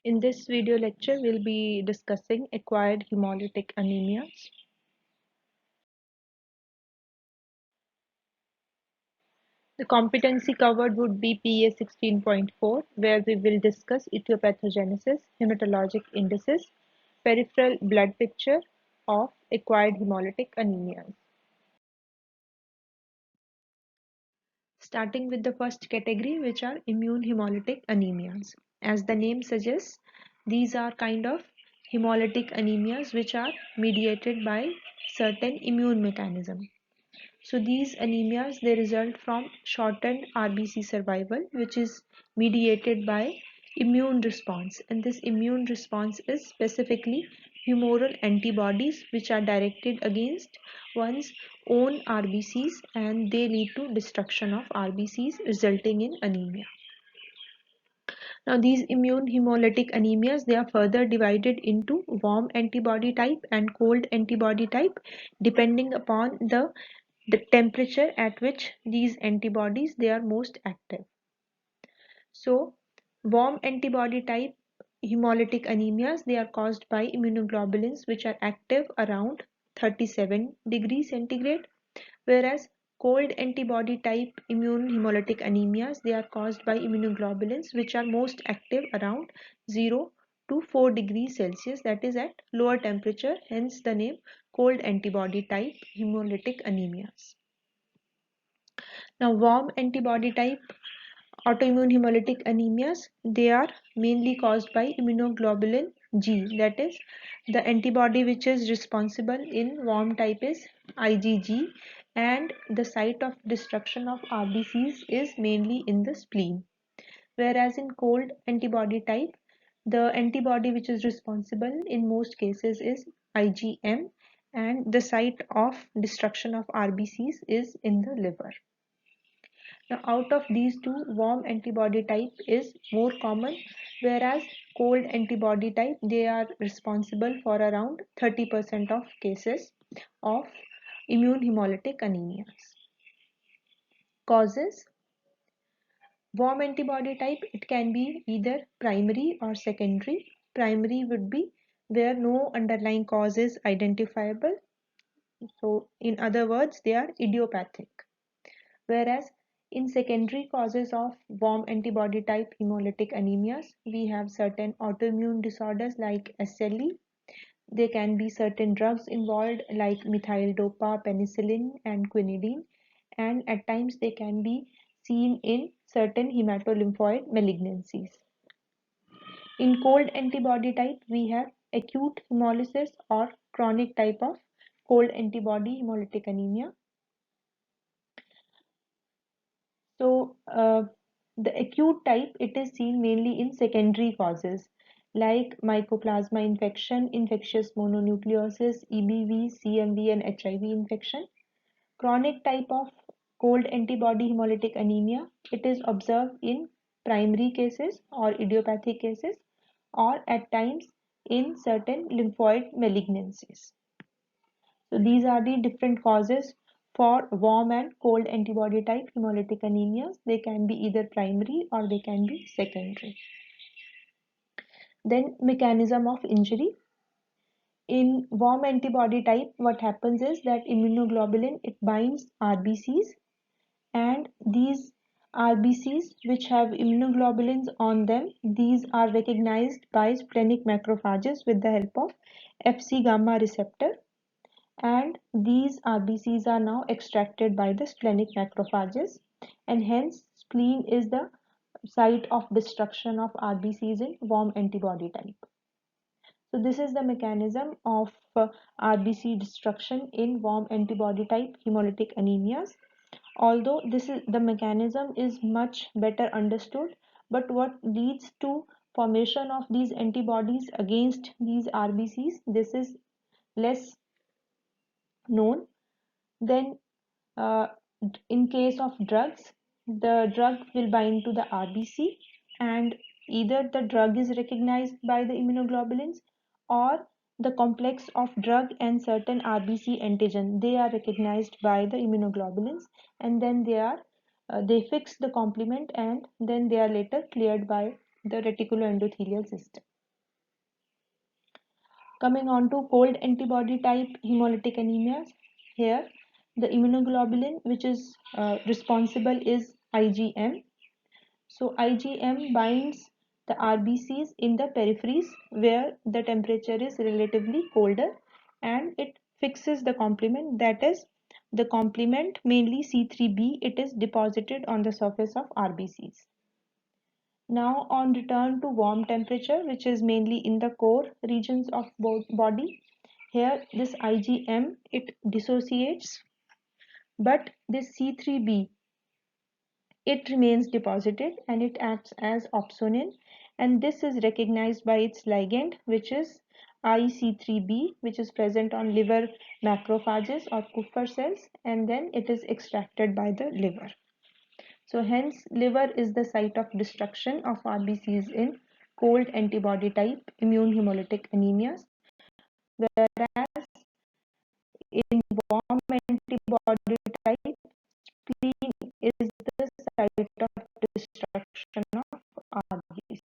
In this video lecture, we'll be discussing acquired hemolytic anemias. The competency covered would be PA 16.4, where we will discuss etiopathogenesis, hematologic indices, peripheral blood picture of acquired hemolytic anemias. Starting with the first category, which are immune hemolytic anemias. As the name suggests, these are kind of hemolytic anemias which are mediated by certain immune mechanism. So these anemias, they result from shortened RBC survival, which is mediated by immune response, and this immune response is specifically humoral antibodies which are directed against one's own RBCs, and they lead to destruction of RBCs resulting in anemia. Now these immune hemolytic anemias, they are further divided into warm antibody type and cold antibody type depending upon the temperature at which these antibodies, they are most active. So warm antibody type hemolytic anemias, they are caused by immunoglobulins which are active around 37 degrees centigrade, whereas cold antibody type immune hemolytic anemias, they are caused by immunoglobulins which are most active around 0 to 4 degrees Celsius, that is at lower temperature, hence the name cold antibody type hemolytic anemias. Now warm antibody type autoimmune hemolytic anemias, they are mainly caused by immunoglobulin G, that is the antibody which is responsible in warm type is IgG, and the site of destruction of RBCs is mainly in the spleen, whereas in cold antibody type the antibody which is responsible in most cases is IgM, and the site of destruction of RBCs is in the liver. Now, out of these two, warm antibody type is more common, whereas cold antibody type, they are responsible for around 30% of cases of immune hemolytic anemias. Causes: warm antibody type, it can be either primary or secondary. Primary would be where no underlying cause is identifiable. So, in other words, they are idiopathic. Whereas in secondary causes of warm antibody type hemolytic anemias, we have certain autoimmune disorders like SLE. There can be certain drugs involved like methyl dopa, penicillin, and quinidine, and at times they can be seen in certain hematolymphoid malignancies. In cold antibody type, we have acute hemolysis or chronic type of cold antibody hemolytic anemia. So the acute type, it is seen mainly in secondary causes like mycoplasma infection, infectious mononucleosis, EBV, CMV, and HIV infection. Chronic type of cold antibody hemolytic anemia, it is observed in primary cases or idiopathic cases, or at times in certain lymphoid malignancies. So these are the different causes for warm and cold antibody type hemolytic anemias. They can be either primary or they can be secondary. Then mechanism of injury. In warm antibody type, what happens is that immunoglobulin, it binds RBCs, and these RBCs which have immunoglobulins on them, these are recognized by splenic macrophages with the help of Fc gamma receptor, and these RBCs are now extracted by the splenic macrophages, and hence spleen is the site of destruction of RBCs in warm antibody type. So this is the mechanism of RBC destruction in warm antibody type hemolytic anemias. Although the mechanism is much better understood, but what leads to formation of these antibodies against these RBCs, this is less known. Then uh, in case of drugs, the drug will bind to the RBC, and either the drug is recognized by the immunoglobulins, or the complex of drug and certain RBC antigen, they are recognized by the immunoglobulins, and then they fix the complement, and then they are later cleared by the reticuloendothelial system. Coming on to cold antibody type hemolytic anemias, here the immunoglobulin which is responsible is IgM. So IgM binds the RBCs in the peripheries where the temperature is relatively colder, and it fixes the complement, that is the complement mainly C3b, it is deposited on the surface of RBCs. Now on return to warm temperature, which is mainly in the core regions of body, here this IgM it dissociates, but this C3b it remains deposited and it acts as opsonin, and this is recognized by its ligand, which is IC3b, which is present on liver macrophages or Kupffer cells, and then it is extracted by the liver. So hence liver is the site of destruction of RBCs in cold antibody type immune hemolytic anemias, whereas in warm antibody type spleen is the site of destruction of RBC.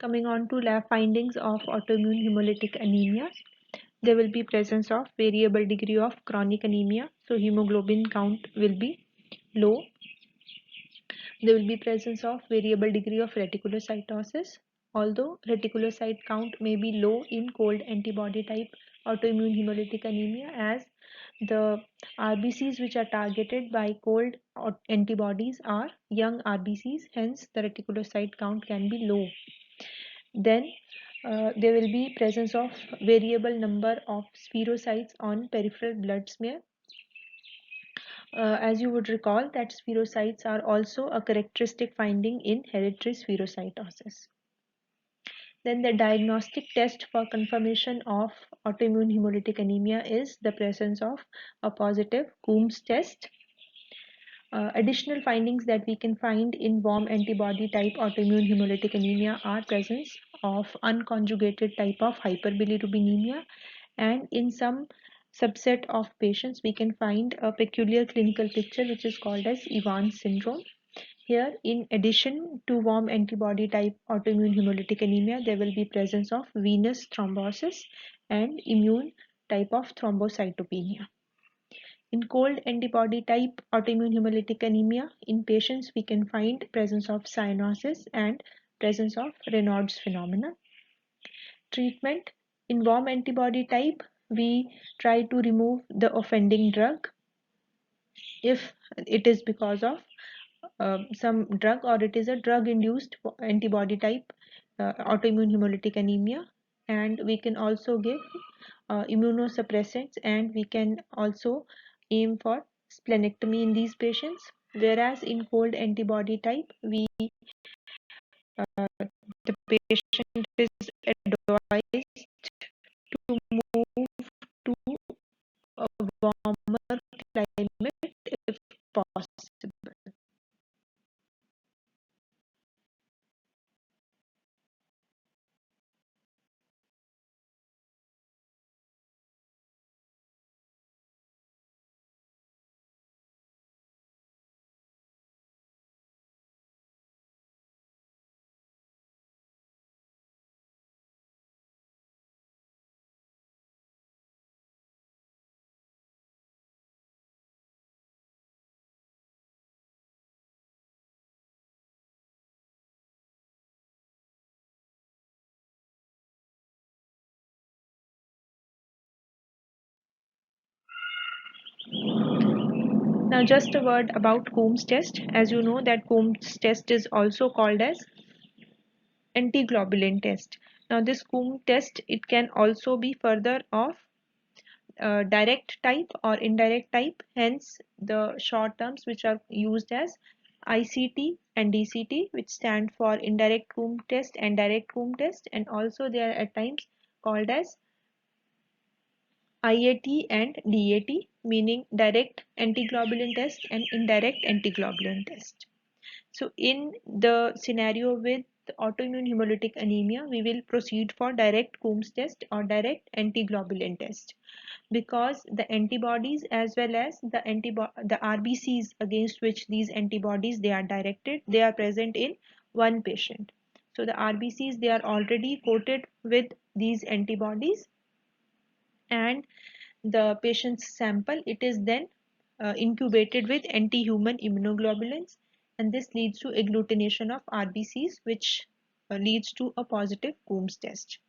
Coming on to lab findings of autoimmune hemolytic anemia, there will be presence of variable degree of chronic anemia, so hemoglobin count will be low. There will be presence of variable degree of reticulocytosis, although reticulocyte count may be low in cold antibody type autoimmune hemolytic anemia, as the RBCs which are targeted by cold antibodies are young RBCs, hence the reticulocyte count can be low. Then there will be presence of variable number of spherocytes on peripheral blood smear. As you would recall that spherocytes are also a characteristic finding in hereditary spherocytosis. Then the diagnostic test for confirmation of autoimmune hemolytic anemia is the presence of a positive Coombs test. Additional findings that we can find in warm antibody type autoimmune hemolytic anemia are presence of unconjugated type of hyperbilirubinemia, and in some subset of patients we can find a peculiar clinical picture which is called as Evans syndrome. Here, in addition to warm antibody type autoimmune hemolytic anemia, there will be presence of venous thrombosis and immune type of thrombocytopenia. In cold antibody type autoimmune hemolytic anemia, in patients we can find presence of cyanosis and presence of Raynaud's phenomena. Treatment: in warm antibody type, we try to remove the offending drug if it is because of some drug or it is a drug induced antibody type autoimmune hemolytic anemia, and we can also give immunosuppressants, and we can also aim for splenectomy in these patients, whereas in cold antibody type the patient is advised to move to a warmer climate if possible. Now just a word about Coombs test. As you know that Coombs test is also called as antiglobulin test. Now this Coombs test, it can also be further of direct type or indirect type, hence the short terms which are used as ICT and DCT, which stand for indirect Coombs test and direct Coombs test, and also they are at times called as IAT and DAT, meaning direct antiglobulin test and indirect antiglobulin test. So in the scenario with autoimmune hemolytic anemia, we will proceed for direct Coombs test or direct antiglobulin test, because the antibodies as well as the RBCs against which these antibodies they are directed, they are present in one patient. So the RBCs, they are already coated with these antibodies, and the patient's sample, it is then incubated with anti-human immunoglobulins, and this leads to agglutination of RBCs, which leads to a positive Coombs test.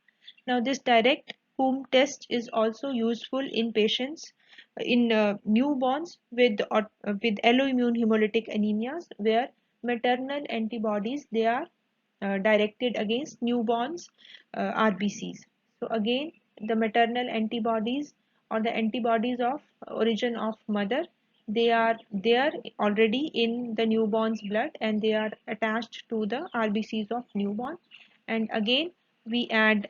Now this direct Coombs test is also useful in patients in newborns with alloimmune hemolytic anemias, where maternal antibodies, they are directed against newborns RBCs. So again, the maternal antibodies or the antibodies of origin of mother, they are there already in the newborn's blood, and they are attached to the RBCs of newborn, and again we add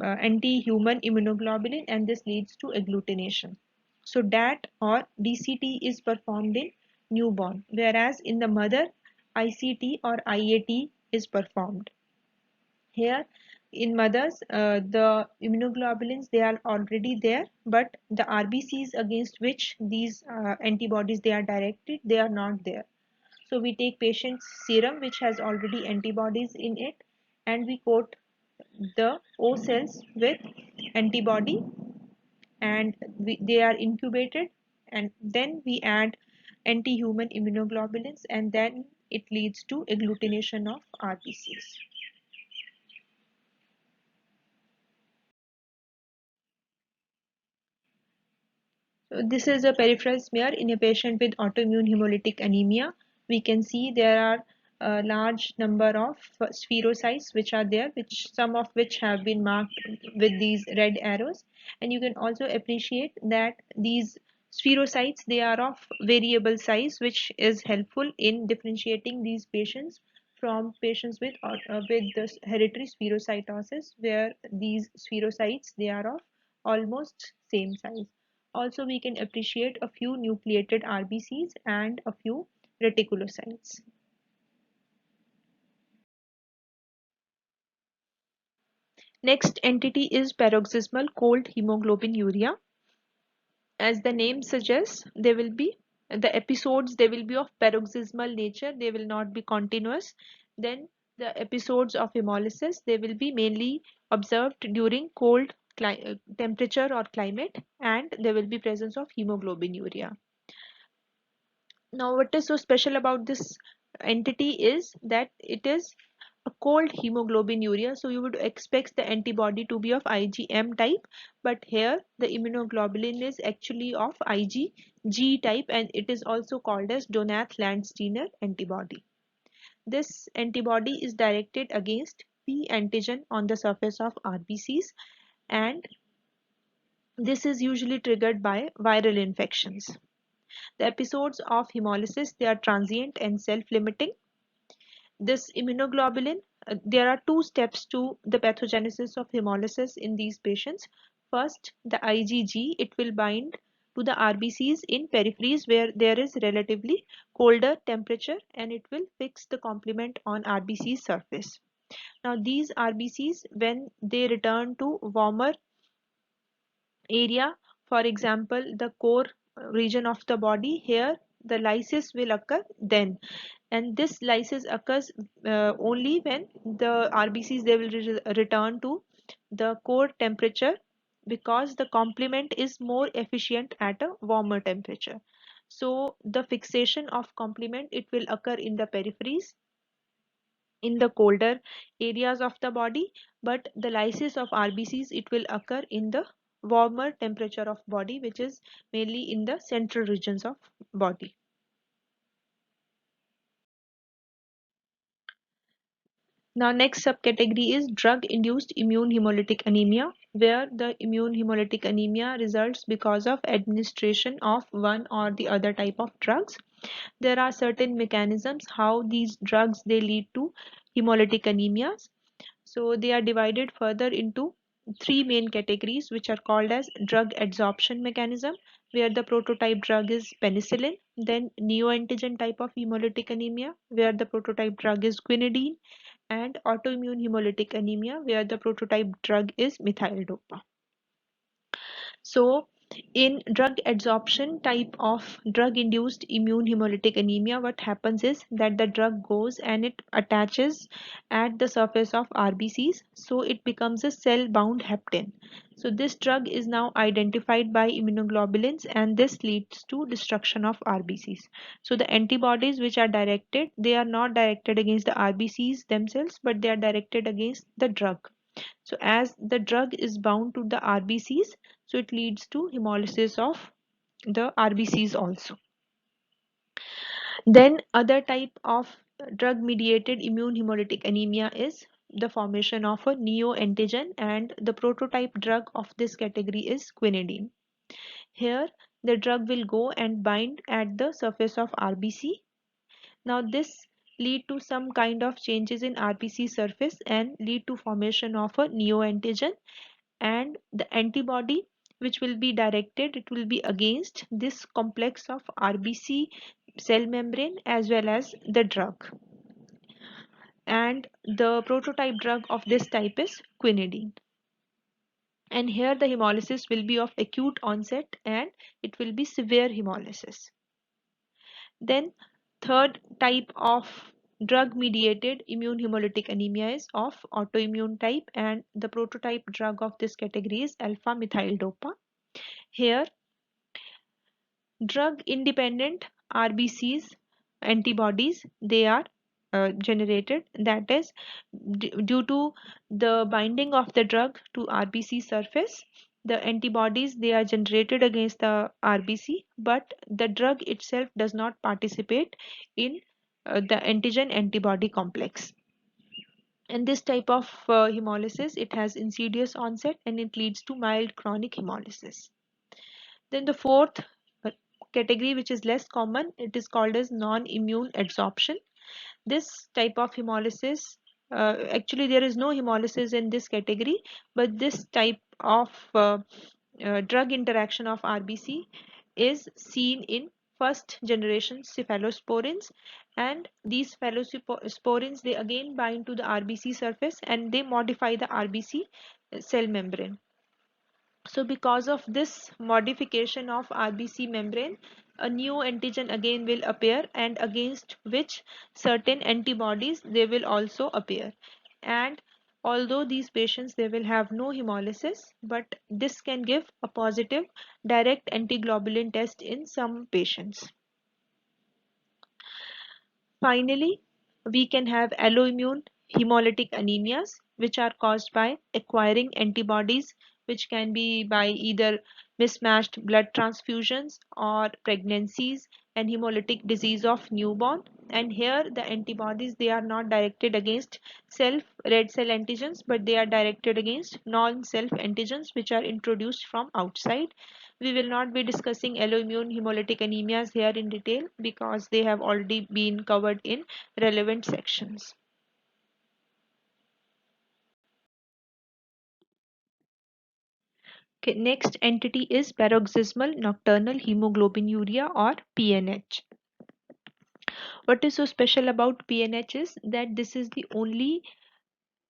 anti-human immunoglobulin, and this leads to agglutination. So DAT or DCT is performed in newborn, whereas in the mother ICT or IAT is performed. Here in mothers, the immunoglobulins, they are already there, but the RBCs against which these antibodies they are directed, they are not there. So we take patient's serum which has already antibodies in it, and we coat the O cells with antibody, and they are incubated, and then we add anti-human immunoglobulins, and then it leads to agglutination of RBCs. So this is a peripheral smear in a patient with autoimmune hemolytic anemia. We can see there are a large number of spherocytes which are there, which some of which have been marked with these red arrows, and you can also appreciate that these spherocytes, they are of variable size, which is helpful in differentiating these patients from patients with this hereditary spherocytosis, where these spherocytes, they are of almost same size. Also, we can appreciate a few nucleated RBCs and a few reticulocytes. Next entity is paroxysmal cold hemoglobinuria. As the name suggests, they will be the episodes, they will be of paroxysmal nature, they will not be continuous. Then the episodes of hemolysis, they will be mainly observed during cold temperature or climate, and there will be presence of hemoglobinuria. Now, what is so special about this entity is that it is a cold hemoglobinuria. So you would expect the antibody to be of IgM type, but here the immunoglobulin is actually of IgG type, and it is also called as Donath-Landsteiner antibody. This antibody is directed against P antigen on the surface of RBCs, and this is usually triggered by viral infections. The episodes of hemolysis, they are transient and self-limiting. This immunoglobulin, there are two steps to the pathogenesis of hemolysis in these patients. First, the IgG, it will bind to the RBCs in peripheries where there is relatively colder temperature, and it will fix the complement on RBC surface. Now these RBCs, when they return to warmer area, for example the core region of the body, here the lysis will occur then, and this lysis occurs only when the RBCs, they will return to the core temperature, because the complement is more efficient at a warmer temperature. So the fixation of complement, it will occur in the peripheries, in the colder areas of the body, but the lysis of RBCs, it will occur in the warmer temperature of body, which is mainly in the central regions of body. Now, next subcategory is drug-induced immune hemolytic anemia, where the immune hemolytic anemia results because of administration of one or the other type of drugs. There are certain mechanisms how these drugs they lead to hemolytic anemias. So they are divided further into three main categories, which are called as drug adsorption mechanism, where the prototype drug is penicillin, then neoantigen type of hemolytic anemia, where the prototype drug is quinidine, and autoimmune hemolytic anemia, where the prototype drug is methyl-dopa. So, in drug adsorption type of drug induced immune hemolytic anemia, what happens is that the drug goes and it attaches at the surface of RBCs, so it becomes a cell bound heptin. So, this drug is now identified by immunoglobulins, and this leads to destruction of RBCs. So, the antibodies which are directed, they are not directed against the RBCs themselves, but they are directed against the drug. So as the drug is bound to the RBCs, so it leads to hemolysis of the RBCs also. Then other type of drug mediated immune hemolytic anemia is the formation of a neoantigen, and the prototype drug of this category is quinidine. Here the drug will go and bind at the surface of RBC. Now this lead to some kind of changes in RBC surface and lead to formation of a neoantigen, and the antibody which will be directed, it will be against this complex of RBC cell membrane as well as the drug. And the prototype drug of this type is quinidine. And here the hemolysis will be of acute onset and it will be severe hemolysis. Then third type of drug mediated immune hemolytic anemia is of autoimmune type, and the prototype drug of this category is alpha methyl-dopa. Here drug independent RBCs antibodies they are generated, that is due to the binding of the drug to RBC surface. The antibodies they are generated against the RBC, but the drug itself does not participate in the antigen antibody complex. And this type of hemolysis, it has insidious onset and it leads to mild chronic hemolysis. Then the fourth category, which is less common, it is called as non-immune adsorption. This type of hemolysis, actually there is no hemolysis in this category, but this type of drug interaction of RBC is seen in first generation cephalosporins, and these cephalosporins they again bind to the RBC surface and they modify the RBC cell membrane. So because of this modification of RBC membrane, a new antigen again will appear, and against which certain antibodies they will also appear. And although these patients they will have no hemolysis, but this can give a positive direct antiglobulin test in some patients. Finally, we can have alloimmune hemolytic anemias, which are caused by acquiring antibodies, which can be by either mismatched blood transfusions or pregnancies and hemolytic disease of newborn. And here the antibodies they are not directed against self red cell antigens, but they are directed against non-self antigens which are introduced from outside. We will not be discussing alloimmune hemolytic anemias here in detail because they have already been covered in relevant sections. Okay, next entity is paroxysmal nocturnal hemoglobinuria or PNH. What is so special about PNH is that this is the only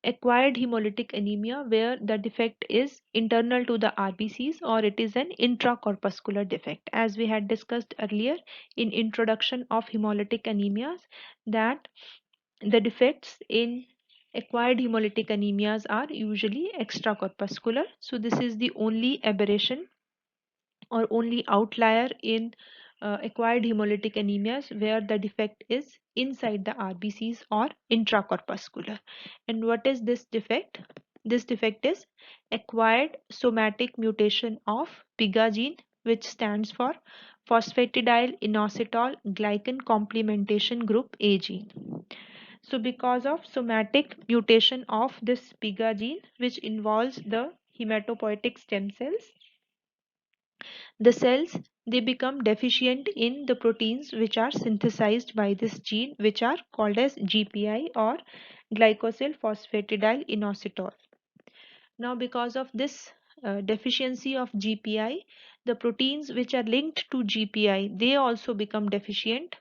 acquired hemolytic anemia where the defect is internal to the RBCs or it is an intracorpuscular defect. As we had discussed earlier in introduction of hemolytic anemias, that the defects in acquired hemolytic anemias are usually extracorpuscular. So this is the only aberration or only outlier in acquired hemolytic anemias where the defect is inside the RBCs or intracorpuscular. And what is this defect? This defect is acquired somatic mutation of PIGA gene, which stands for phosphatidyl inositol glycan complementation group A gene. So because of somatic mutation of this PIGA gene, which involves the hematopoietic stem cells, the cells, they become deficient in the proteins which are synthesized by this gene, which are called as GPI or glycosyl phosphatidyl inositol. Now because of this deficiency of GPI, the proteins which are linked to GPI, they also become deficient,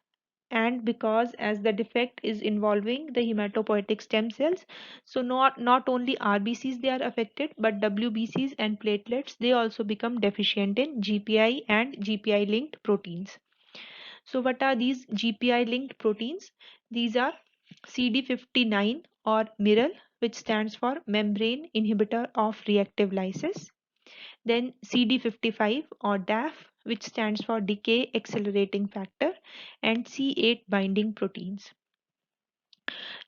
and because as the defect is involving the hematopoietic stem cells, so not only RBCs they are affected, but WBCs and platelets, they also become deficient in GPI and GPI linked proteins. So what are these GPI linked proteins? These are CD59 or miral, which stands for membrane inhibitor of reactive lysis, then CD55 or DAF, which stands for decay accelerating factor, and C8 binding proteins.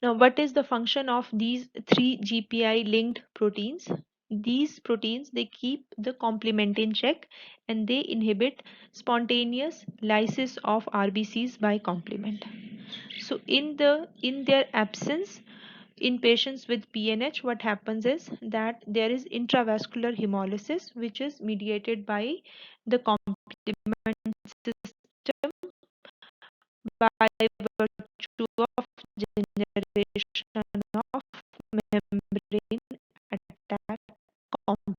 Now, what is the function of these three GPI linked proteins? These proteins, they keep the complement in check, and they inhibit spontaneous lysis of RBCs by complement. So in their absence, in patients with PNH, what happens is that there is intravascular hemolysis, which is mediated by the complement system by virtue of generation of membrane attack complex.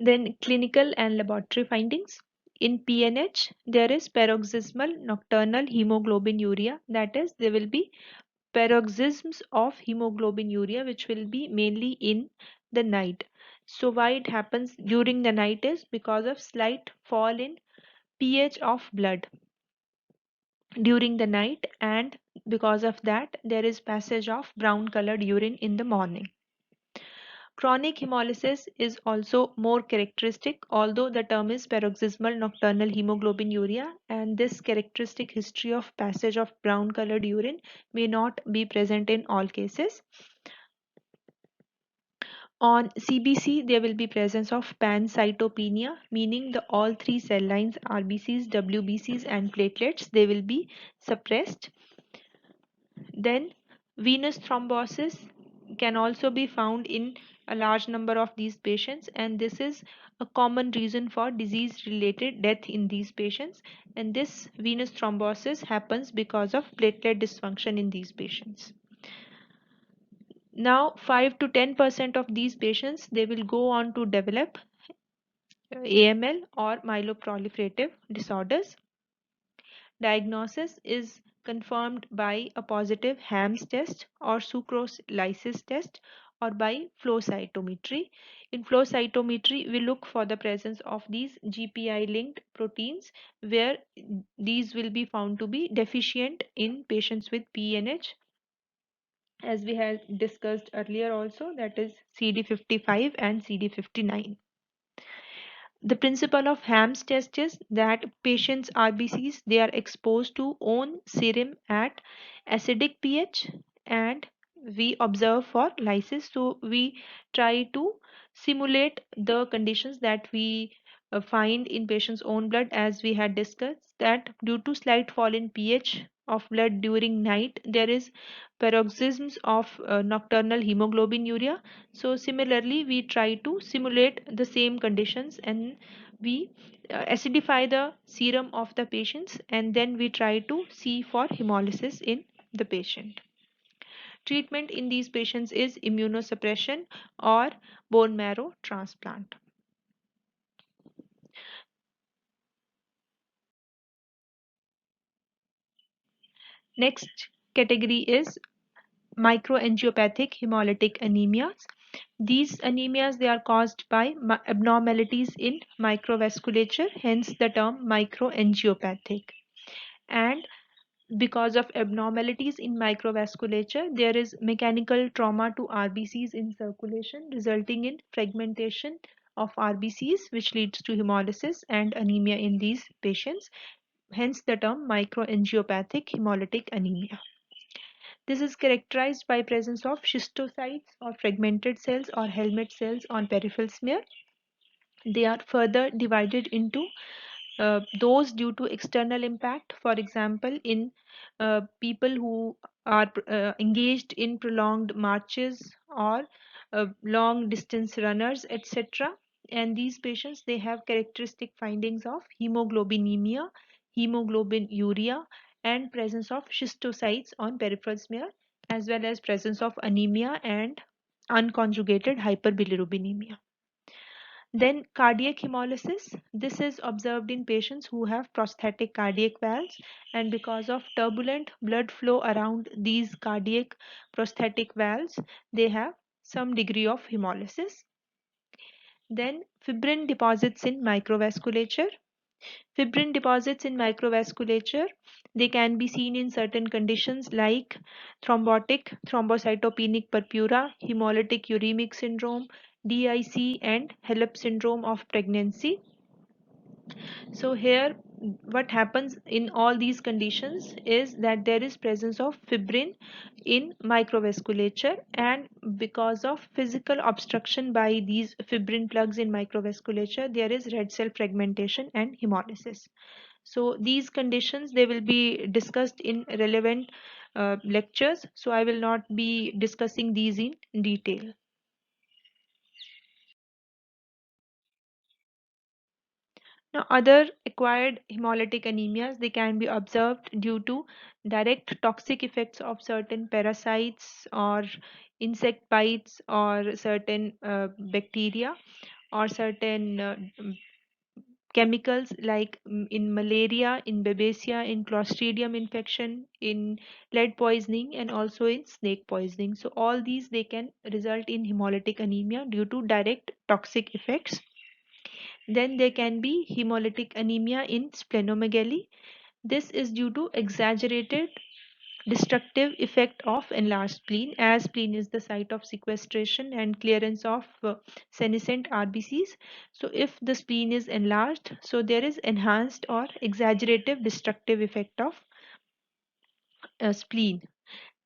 Then clinical and laboratory findings. In PNH, there is paroxysmal nocturnal hemoglobinuria. That is, there will be paroxysms of hemoglobinuria which will be mainly in the night. So why it happens during the night is because of slight fall in pH of blood during the night, and because of that there is passage of brown colored urine in the morning. Chronic hemolysis is also more characteristic, although the term is paroxysmal nocturnal hemoglobinuria, and this characteristic history of passage of brown colored urine may not be present in all cases. On CBC, there will be presence of pancytopenia, meaning the all three cell lines RBCs, WBCs and platelets, they will be suppressed. Then venous thrombosis can also be found in a large number of these patients, and this is a common reason for disease related death in these patients, and this venous thrombosis happens because of platelet dysfunction in these patients. Now 5 to 10% of these patients, they will go on to develop AML or myeloproliferative disorders. Diagnosis is confirmed by a positive HAMS test or sucrose lysis test or by flow cytometry. In flow cytometry, we look for the presence of these GPI linked proteins where these will be found to be deficient in patients with PNH, as we had discussed earlier also, that is CD55 and CD59. The principle of Ham's test is that patients RBCs, they are exposed to own serum at acidic pH, and we observe for lysis. So we try to simulate the conditions that we find in patient's own blood, as we had discussed that due to slight fall in pH of blood during night, there is paroxysms of nocturnal hemoglobinuria. So similarly, we try to simulate the same conditions, and we acidify the serum of the patients, and then we try to see for hemolysis in the patient. Treatment in these patients is immunosuppression or bone marrow transplant. Next category is microangiopathic hemolytic anemias. These anemias, they are caused by abnormalities in microvasculature, hence the term microangiopathic. And because of abnormalities in microvasculature, there is mechanical trauma to RBCs in circulation, resulting in fragmentation of RBCs, which leads to hemolysis and anemia in these patients. Hence the term microangiopathic hemolytic anemia. This is characterized by presence of schistocytes or fragmented cells or helmet cells on peripheral smear. They are further divided into those due to external impact, for example, in people who are engaged in prolonged marches or long distance runners, etc. And these patients, they have characteristic findings of hemoglobinemia, hemoglobinuria, and presence of schistocytes on peripheral smear, as well as presence of anemia and unconjugated hyperbilirubinemia. Then cardiac hemolysis. This is observed in patients who have prosthetic cardiac valves, and because of turbulent blood flow around these cardiac prosthetic valves, they have some degree of hemolysis. Then fibrin deposits in microvasculature. Fibrin deposits in microvasculature, they can be seen in certain conditions like thrombotic, thrombocytopenic purpura, hemolytic uremic syndrome, DIC, and HELLP syndrome of pregnancy. So here what happens in all these conditions is that there is presence of fibrin in microvasculature, and because of physical obstruction by these fibrin plugs in microvasculature, there is red cell fragmentation and hemolysis. So these conditions, they will be discussed in relevant lectures, so I will not be discussing these in detail. Now, other acquired hemolytic anemias, they can be observed due to direct toxic effects of certain parasites or insect bites or certain bacteria, or certain chemicals like in malaria, in babesia, in clostridium infection, in lead poisoning, and also in snake poisoning. So all these they can result in hemolytic anemia due to direct toxic effects. Then there can be hemolytic anemia in splenomegaly. This is due to exaggerated destructive effect of enlarged spleen, as spleen is the site of sequestration and clearance of senescent RBCs. So if the spleen is enlarged, so there is enhanced or exaggerative destructive effect of spleen.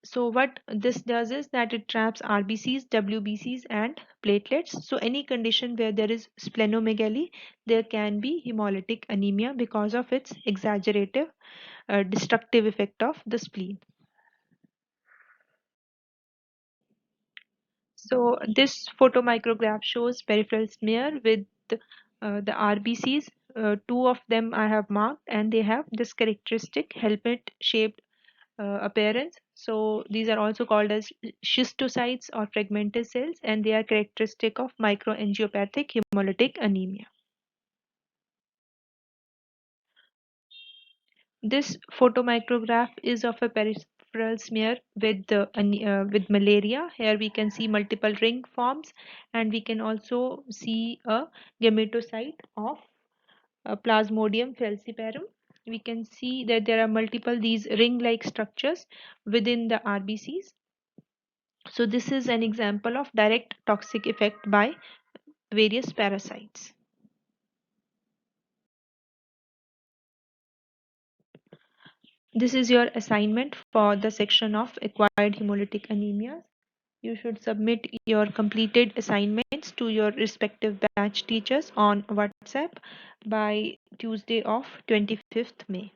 So what this does is that it traps RBCs, WBCs and platelets. So any condition where there is splenomegaly, there can be hemolytic anemia because of its exaggerative destructive effect of the spleen. So this photomicrograph shows peripheral smear with the RBCs. Two of them I have marked, and they have this characteristic helmet shaped appearance. So these are also called as schistocytes or fragmented cells, and they are characteristic of microangiopathic hemolytic anemia. This photomicrograph is of a peripheral smear with malaria. Here we can see multiple ring forms, and we can also see a gametocyte of Plasmodium falciparum. We can see that there are multiple these ring-like structures within the RBCs. So this is an example of direct toxic effect by various parasites. This is your assignment for the section of acquired hemolytic anemias. You should submit your completed assignments to your respective batch teachers on WhatsApp by Tuesday of 25th May.